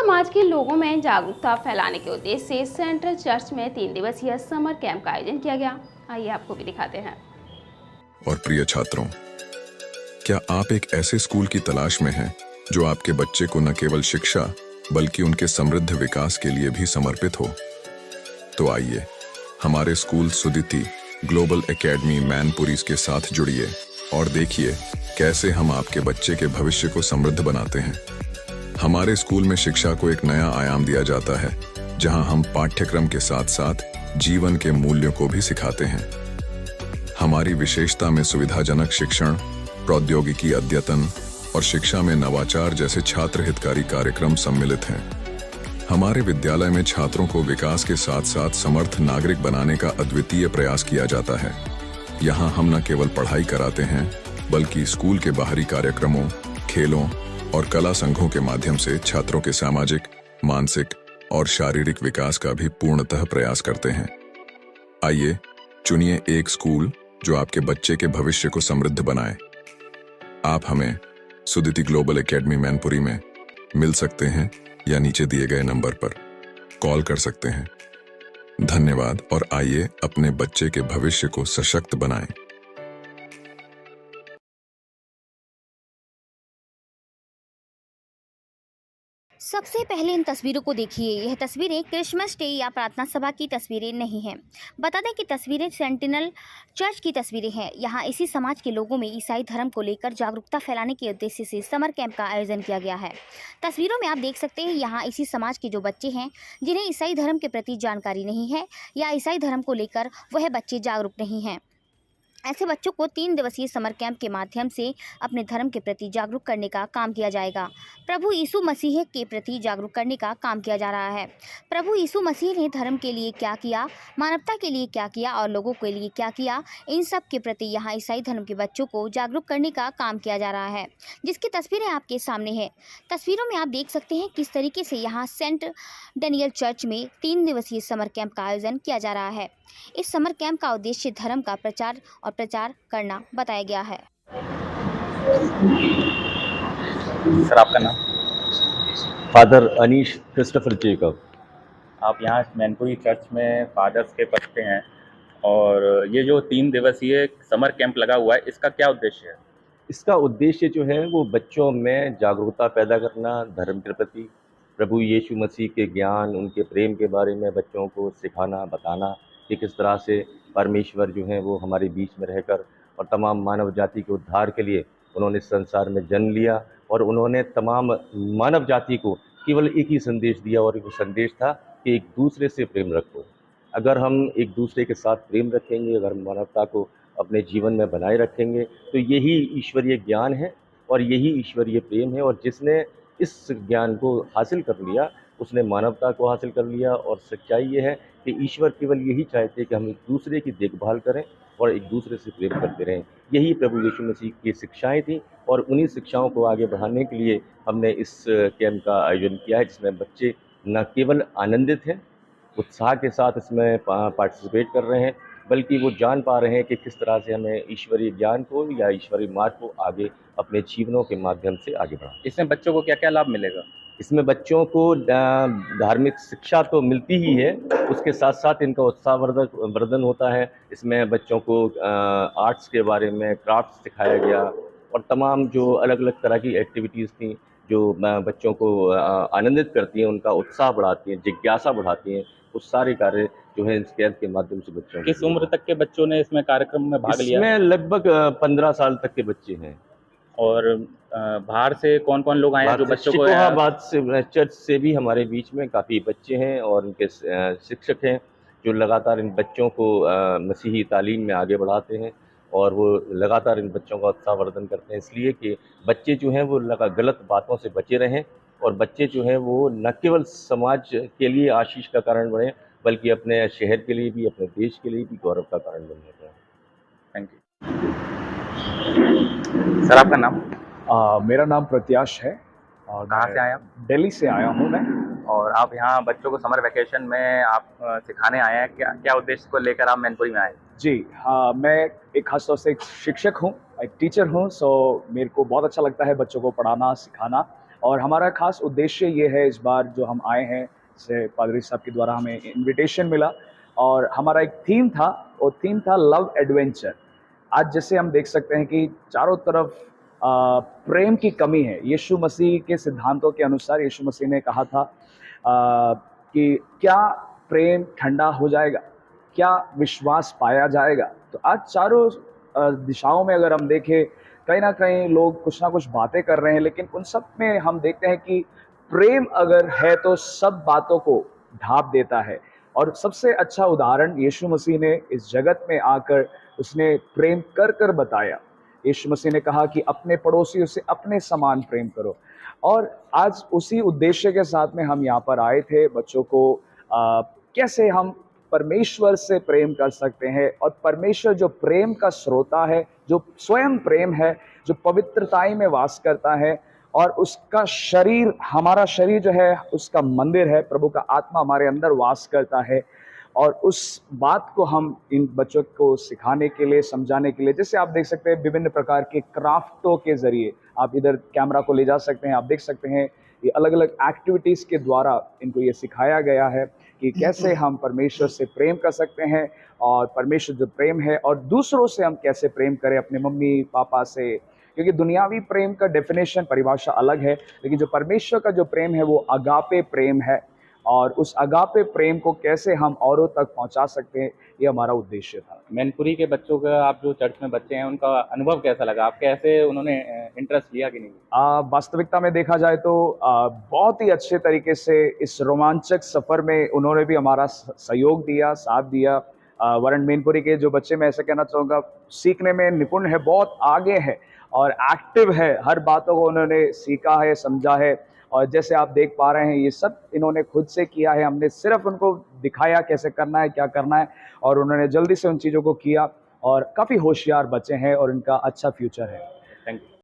समाज के लोगों में जागरूकता फैलाने के उद्देश्य से सेंट्रल चर्च में 3 दिवसीय समर कैंप का आयोजन किया गया। आइए आपको भी दिखाते हैं। और प्रिय छात्रों, क्या आप एक ऐसे स्कूल की तलाश में हैं जो आपके बच्चे को न केवल शिक्षा बल्कि उनके समृद्ध विकास के लिए भी समर्पित हो? तो आइए हमारे school Suditi global academy Mainpuri के साथ जुड़िए और देखिए कैसे हम आपके बच्चे के भविष्य को समृद्ध बनाते हैं। हमारे स्कूल में शिक्षा को एक नया आयाम दिया जाता है, जहां हम पाठ्यक्रम के साथ साथ जीवन के मूल्यों को भी सिखाते हैं। हमारी विशेषता में सुविधाजनक शिक्षण, प्रौद्योगिकी अद्यतन और शिक्षा में नवाचार जैसे छात्र हितकारी कार्यक्रम सम्मिलित हैं। हमारे विद्यालय में छात्रों को विकास के साथ साथ समर्थ नागरिक बनाने का अद्वितीय प्रयास किया जाता है। यहाँ हम न केवल पढ़ाई कराते हैं, बल्कि स्कूल के बाहरी कार्यक्रमों, खेलों और कला संघों के माध्यम से छात्रों के सामाजिक, मानसिक और शारीरिक विकास का भी पूर्णतः प्रयास करते हैं। आइए चुनिए एक स्कूल जो आपके बच्चे के भविष्य को समृद्ध बनाए। आप हमें सुदिति ग्लोबल एकेडमी मैनपुरी में मिल सकते हैं या नीचे दिए गए नंबर पर कॉल कर सकते हैं। धन्यवाद और आइए अपने बच्चे के भविष्य को सशक्त बनाएं। सबसे पहले इन तस्वीरों को देखिए। यह तस्वीरें क्रिसमस डे या प्रार्थना सभा की तस्वीरें नहीं हैं। बता दें कि तस्वीरें सेंटिनल चर्च की तस्वीरें हैं। यहाँ इसी समाज के लोगों में ईसाई धर्म को लेकर जागरूकता फैलाने के उद्देश्य से समर कैंप का आयोजन किया गया है। तस्वीरों में आप देख सकते हैं यहाँ इसी समाज के जो बच्चे हैं जिन्हें ईसाई धर्म के प्रति जानकारी नहीं है या ईसाई धर्म को लेकर वह बच्चे जागरूक नहीं हैं। ऐसे बच्चों को 3 दिवसीय समर कैंप के माध्यम से अपने धर्म के प्रति जागरूक करने का काम किया जाएगा। प्रभु यीशु मसीह के प्रति जागरूक करने का काम किया जा रहा है। प्रभु यीशु मसीह ने धर्म के लिए क्या किया, मानवता के लिए क्या किया और लोगों के लिए क्या किया, इन सब के प्रति यहाँ ईसाई धर्म के बच्चों को जागरूक करने का काम किया जा रहा है, जिसकी तस्वीरें आपके सामने है। तस्वीरों में आप देख सकते हैं किस तरीके से यहाँ सेंट डेनियल चर्च में 3 दिवसीय समर कैंप का आयोजन किया जा रहा है। इस समर कैंप का उद्देश्य धर्म का प्रचार करना बताया गया है। सर, आपका नाम? Father Anish Christopher Jacob. आप यहाँ मैनपुरी चर्च में फादर्स के पद पे हैं और ये जो 3 दिवसीय समर कैंप लगा हुआ है, इसका क्या उद्देश्य है? इसका उद्देश्य जो है वो बच्चों में जागरूकता पैदा करना, धर्म के प्रति, प्रभु यीशु मसीह के ज्ञान, उनके प्रेम के बारे में बच्चों को सिखाना, बताना कि किस तरह से परमेश्वर जो है वो हमारे बीच में रहकर और तमाम मानव जाति के उद्धार के लिए उन्होंने संसार में जन्म लिया और उन्होंने तमाम मानव जाति को केवल एक ही संदेश दिया और वो संदेश था कि एक दूसरे से प्रेम रखो। अगर हम एक दूसरे के साथ प्रेम रखेंगे, अगर मानवता को अपने जीवन में बनाए रखेंगे, तो यही ईश्वरीय ज्ञान है और यही ईश्वरीय प्रेम है। और जिसने इस ज्ञान को हासिल कर लिया उसने मानवता को हासिल कर लिया। और सच्चाई ये है कि ईश्वर केवल यही चाहते हैं कि हम एक दूसरे की देखभाल करें और एक दूसरे से प्रेम करते रहें। यही प्रभु यीशु मसीह की शिक्षाएं थी और उन्हीं शिक्षाओं को आगे बढ़ाने के लिए हमने इस कैंप का आयोजन किया है, जिसमें बच्चे न केवल आनंदित हैं, उत्साह के साथ इसमें पार्टिसिपेट कर रहे हैं, बल्कि वो जान पा रहे हैं कि किस तरह से हमें ईश्वरीय ज्ञान को या ईश्वरीय मार्ग को आगे अपने जीवनों के माध्यम से आगे बढ़ाना। इसमें बच्चों को क्या क्या लाभ मिलेगा? इसमें बच्चों को धार्मिक शिक्षा तो मिलती ही है, उसके साथ साथ इनका उत्साहवर्धन होता है। इसमें बच्चों को आर्ट्स के बारे में, क्राफ्ट सिखाया गया और तमाम जो अलग अलग तरह की एक्टिविटीज़ थी जो बच्चों को आनंदित करती हैं, उनका उत्साह बढ़ाती हैं, जिज्ञासा बढ़ाती हैं। वो सारे कार्य जो है इस कैंप के माध्यम से बच्चों किस उम्र तक के बच्चों ने इसमें कार्यक्रम में भाग लिया? इसमें लगभग 15 साल तक के बच्चे हैं। और बाहर से कौन कौन लोग आए हैं जो बच्चों को? शिकोहाबाद से, चर्च से भी हमारे बीच में काफ़ी बच्चे हैं और उनके शिक्षक हैं जो लगातार इन बच्चों को मसीही तालीम में आगे बढ़ाते हैं और वो लगातार इन बच्चों का उत्साहवर्धन करते हैं, इसलिए कि बच्चे जो हैं वो गलत बातों से बचे रहें और बच्चे जो हैं वो न केवल समाज के लिए आशीष का कारण बने, बल्कि अपने शहर के लिए भी, अपने देश के लिए भी गौरव का कारण बने रहें। Thank you. सर, आपका नाम? मेरा नाम प्रत्याश है और कहाँ से आए आप? दिल्ली से आया हूँ मैं। और आप यहाँ बच्चों को समर वेकेशन में आप सिखाने आए हैं, क्या क्या उद्देश्य को लेकर आप मैनपुरी में आए? जी हाँ, मैं एक खास तौर से एक शिक्षक हूँ, एक टीचर हूँ। सो मेरे को बहुत अच्छा लगता है बच्चों को पढ़ाना, सिखाना और हमारा खास उद्देश्य ये है इस बार जो हम आए हैं, से पादरी साहब के द्वारा हमें इनविटेशन मिला और हमारा एक थीम था, वो थीम था लव एडवेंचर। आज जैसे हम देख सकते हैं कि चारों तरफ प्रेम की कमी है। यीशु मसीह के सिद्धांतों के अनुसार यीशु मसीह ने कहा था कि क्या प्रेम ठंडा हो जाएगा, क्या विश्वास पाया जाएगा। तो आज चारों दिशाओं में अगर हम देखें, कहीं ना कहीं लोग कुछ ना कुछ बातें कर रहे हैं, लेकिन उन सब में हम देखते हैं कि प्रेम अगर है तो सब बातों को ढांप देता है। और सबसे अच्छा उदाहरण यीशु मसीह ने इस जगत में आकर उसने प्रेम कर कर बताया। यीशु मसीह ने कहा कि अपने पड़ोसियों से अपने समान प्रेम करो। और आज उसी उद्देश्य के साथ में हम यहाँ पर आए थे, बच्चों को कैसे हम परमेश्वर से प्रेम कर सकते हैं, और परमेश्वर जो प्रेम का स्रोता है, जो स्वयं प्रेम है, जो पवित्रताई में वास करता है, और उसका शरीर, हमारा शरीर जो है उसका मंदिर है, प्रभु का आत्मा हमारे अंदर वास करता है। और उस बात को हम इन बच्चों को सिखाने के लिए, समझाने के लिए, जैसे आप देख सकते हैं विभिन्न प्रकार के क्राफ्टों के जरिए, आप इधर कैमरा को ले जा सकते हैं, आप देख सकते हैं ये अलग अलग एक्टिविटीज़ के द्वारा इनको ये सिखाया गया है कि कैसे हम परमेश्वर से प्रेम कर सकते हैं, और परमेश्वर जो प्रेम है, और दूसरों से हम कैसे प्रेम करें, अपने मम्मी पापा से। क्योंकि दुनियावी प्रेम का डेफिनेशन, परिभाषा अलग है, लेकिन जो परमेश्वर का जो प्रेम है वो अगापे प्रेम है, और उस अगापे प्रेम को कैसे हम औरों तक पहुंचा सकते हैं, ये हमारा उद्देश्य था। मैनपुरी के बच्चों का, आप जो चर्च में बच्चे हैं, उनका अनुभव कैसा लगा? आप कैसे, उन्होंने इंटरेस्ट लिया कि नहीं? वास्तविकता में देखा जाए तो बहुत ही अच्छे तरीके से इस रोमांचक सफ़र में उन्होंने भी हमारा सहयोग दिया, साथ दिया। वरण मैनपुरी के जो बच्चे, मैं ऐसा कहना चाहूँगा, सीखने में निपुण है, बहुत आगे है और एक्टिव है, हर बातों को उन्होंने सीखा है, समझा है। और जैसे आप देख पा रहे हैं, ये सब इन्होंने खुद से किया है, हमने सिर्फ उनको दिखाया कैसे करना है, क्या करना है, और उन्होंने जल्दी से उन चीज़ों को किया, और काफ़ी होशियार बच्चे हैं और इनका अच्छा फ्यूचर है। Thank you.